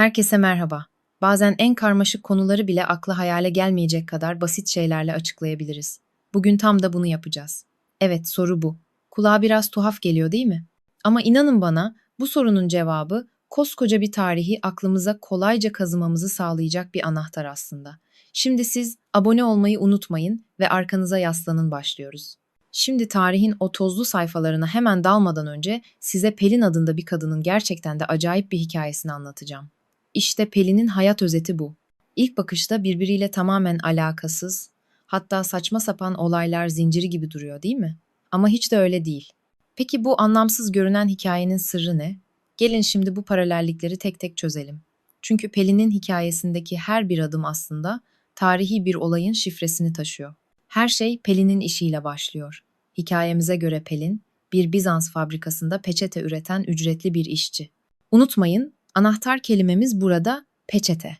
Herkese merhaba. Bazen en karmaşık konuları bile akla hayale gelmeyecek kadar basit şeylerle açıklayabiliriz. Bugün tam da bunu yapacağız. Evet, soru bu. Kulağa biraz tuhaf geliyor, değil mi? Ama inanın bana, bu sorunun cevabı koskoca bir tarihi aklımıza kolayca kazımamızı sağlayacak bir anahtar aslında. Şimdi siz abone olmayı unutmayın ve arkanıza yaslanın, başlıyoruz. Şimdi tarihin o tozlu sayfalarına hemen dalmadan önce size Pelin adında bir kadının gerçekten de acayip bir hikayesini anlatacağım. İşte Pelin'in hayat özeti bu. İlk bakışta birbiriyle tamamen alakasız, hatta saçma sapan olaylar zinciri gibi duruyor, değil mi? Ama hiç de öyle değil. Peki bu anlamsız görünen hikayenin sırrı ne? Gelin şimdi bu paralellikleri tek tek çözelim. Çünkü Pelin'in hikayesindeki her bir adım aslında tarihi bir olayın şifresini taşıyor. Her şey Pelin'in işiyle başlıyor. Hikayemize göre Pelin, bir Bizans fabrikasında peçete üreten ücretli bir işçi. Unutmayın, anahtar kelimemiz burada peçete.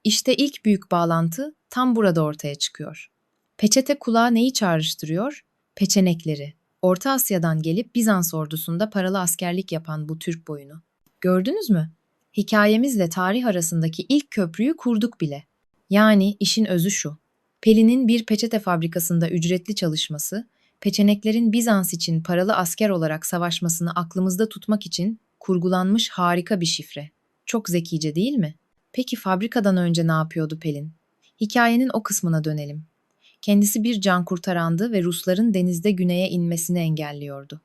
İşte ilk büyük bağlantı tam burada ortaya çıkıyor. Peçete kulağa neyi çağrıştırıyor? Peçenekleri. Orta Asya'dan gelip Bizans ordusunda paralı askerlik yapan bu Türk boyunu. Gördünüz mü? Hikayemizle tarih arasındaki ilk köprüyü kurduk bile. Yani işin özü şu. Pelin'in bir peçete fabrikasında ücretli çalışması, peçeneklerin Bizans için paralı asker olarak savaşmasını aklımızda tutmak için kurgulanmış harika bir şifre. Çok zekice, değil mi? Peki fabrikadan önce ne yapıyordu Pelin? Hikayenin o kısmına dönelim. Kendisi bir cankurtarandı ve Rusların denizde güneye inmesini engelliyordu.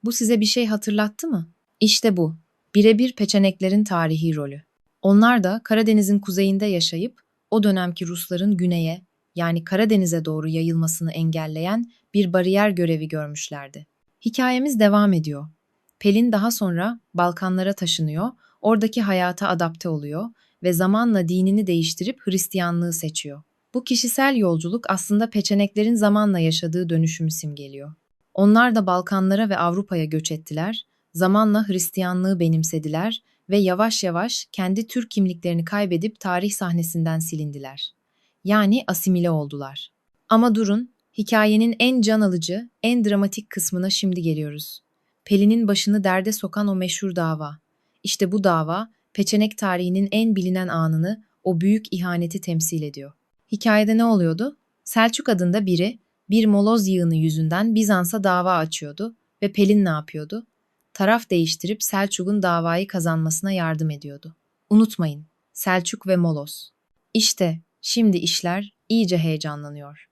Bu size bir şey hatırlattı mı? İşte bu. Birebir peçeneklerin tarihi rolü. Onlar da Karadeniz'in kuzeyinde yaşayıp o dönemki Rusların güneye, yani Karadeniz'e doğru yayılmasını engelleyen bir bariyer görevi görmüşlerdi. Hikayemiz devam ediyor. Pelin daha sonra Balkanlara taşınıyor, oradaki hayata adapte oluyor ve zamanla dinini değiştirip Hristiyanlığı seçiyor. Bu kişisel yolculuk aslında peçeneklerin zamanla yaşadığı dönüşümü simgeliyor. Onlar da Balkanlara ve Avrupa'ya göç ettiler, zamanla Hristiyanlığı benimsediler ve yavaş yavaş kendi Türk kimliklerini kaybedip tarih sahnesinden silindiler. Yani asimile oldular. Ama durun, hikayenin en can alıcı, en dramatik kısmına şimdi geliyoruz. Pelin'in başını derde sokan o meşhur dava. İşte bu dava, peçenek tarihinin en bilinen anını, o büyük ihaneti temsil ediyor. Hikayede ne oluyordu? Selçuk adında biri, bir moloz yığını yüzünden Bizans'a dava açıyordu ve Pelin ne yapıyordu? Taraf değiştirip Selçuk'un davayı kazanmasına yardım ediyordu. Unutmayın, Selçuk ve Molos. İşte şimdi işler iyice heyecanlanıyor.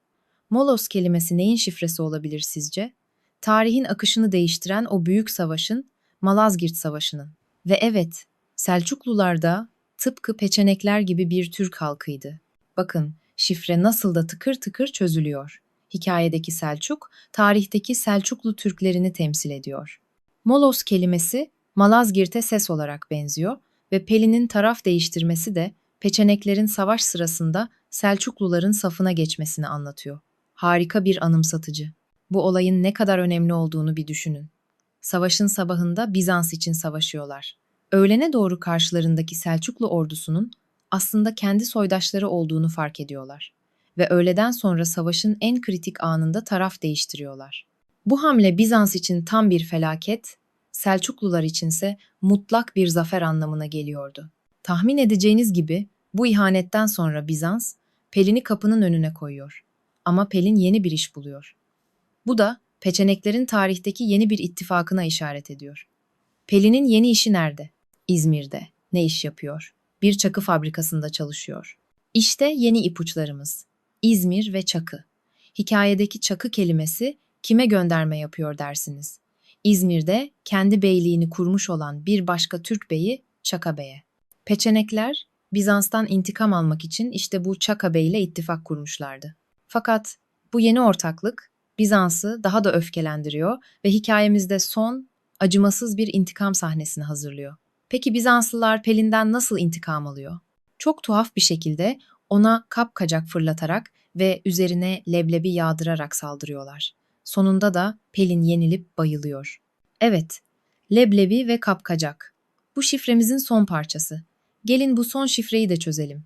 Molos kelimesi neyin şifresi olabilir sizce? Tarihin akışını değiştiren o büyük savaşın, Malazgirt Savaşı'nın. Ve evet, Selçuklular da tıpkı peçenekler gibi bir Türk halkıydı. Bakın, şifre nasıl da tıkır tıkır çözülüyor. Hikayedeki Selçuk, tarihteki Selçuklu Türklerini temsil ediyor. Molos kelimesi Malazgirt'e ses olarak benziyor ve Pelin'in taraf değiştirmesi de peçeneklerin savaş sırasında Selçukluların safına geçmesini anlatıyor. Harika bir anımsatıcı. Bu olayın ne kadar önemli olduğunu bir düşünün. Savaşın sabahında Bizans için savaşıyorlar. Öğlene doğru karşılarındaki Selçuklu ordusunun aslında kendi soydaşları olduğunu fark ediyorlar. Ve öğleden sonra savaşın en kritik anında taraf değiştiriyorlar. Bu hamle Bizans için tam bir felaket, Selçuklular içinse mutlak bir zafer anlamına geliyordu. Tahmin edeceğiniz gibi bu ihanetten sonra Bizans, Pelin'i kapının önüne koyuyor. Ama Pelin yeni bir iş buluyor. Bu da peçeneklerin tarihteki yeni bir ittifakına işaret ediyor. Pelin'in yeni işi nerede? İzmir'de. Ne iş yapıyor? Bir çakı fabrikasında çalışıyor. İşte yeni ipuçlarımız. İzmir ve çakı. Hikayedeki çakı kelimesi kime gönderme yapıyor dersiniz? İzmir'de kendi beyliğini kurmuş olan bir başka Türk beyi Çaka Bey'e. Peçenekler Bizans'tan intikam almak için işte bu Çaka Bey ile ittifak kurmuşlardı. Fakat bu yeni ortaklık Bizans'ı daha da öfkelendiriyor ve hikayemizde son, acımasız bir intikam sahnesini hazırlıyor. Peki Bizanslılar Pelin'den nasıl intikam alıyor? Çok tuhaf bir şekilde ona kapkacak fırlatarak ve üzerine leblebi yağdırarak saldırıyorlar. Sonunda da Pelin yenilip bayılıyor. Evet, leblebi ve kapkacak. Bu şifremizin son parçası. Gelin bu son şifreyi de çözelim.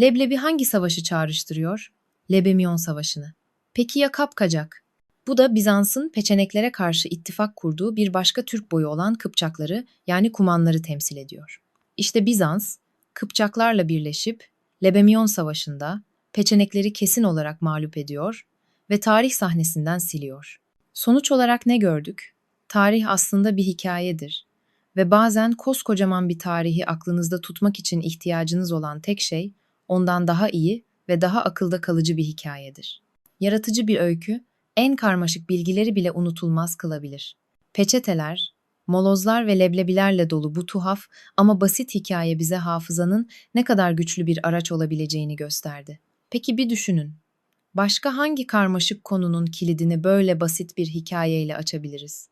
Leblebi hangi savaşı çağrıştırıyor? Lebemyon Savaşı'nı. Peki ya kapkacak? Bu da Bizans'ın peçeneklere karşı ittifak kurduğu bir başka Türk boyu olan Kıpçakları yani Kumanları temsil ediyor. İşte Bizans, Kıpçaklarla birleşip Lebemyon Savaşı'nda Peçenekleri kesin olarak mağlup ediyor ve tarih sahnesinden siliyor. Sonuç olarak ne gördük? Tarih aslında bir hikayedir ve bazen koskocaman bir tarihi aklınızda tutmak için ihtiyacınız olan tek şey ondan daha iyi ve daha akılda kalıcı bir hikayedir. Yaratıcı bir öykü, en karmaşık bilgileri bile unutulmaz kılabilir. Peçeteler, molozlar ve leblebilerle dolu bu tuhaf ama basit hikaye bize hafızanın ne kadar güçlü bir araç olabileceğini gösterdi. Peki bir düşünün. Başka hangi karmaşık konunun kilidini böyle basit bir hikayeyle açabiliriz?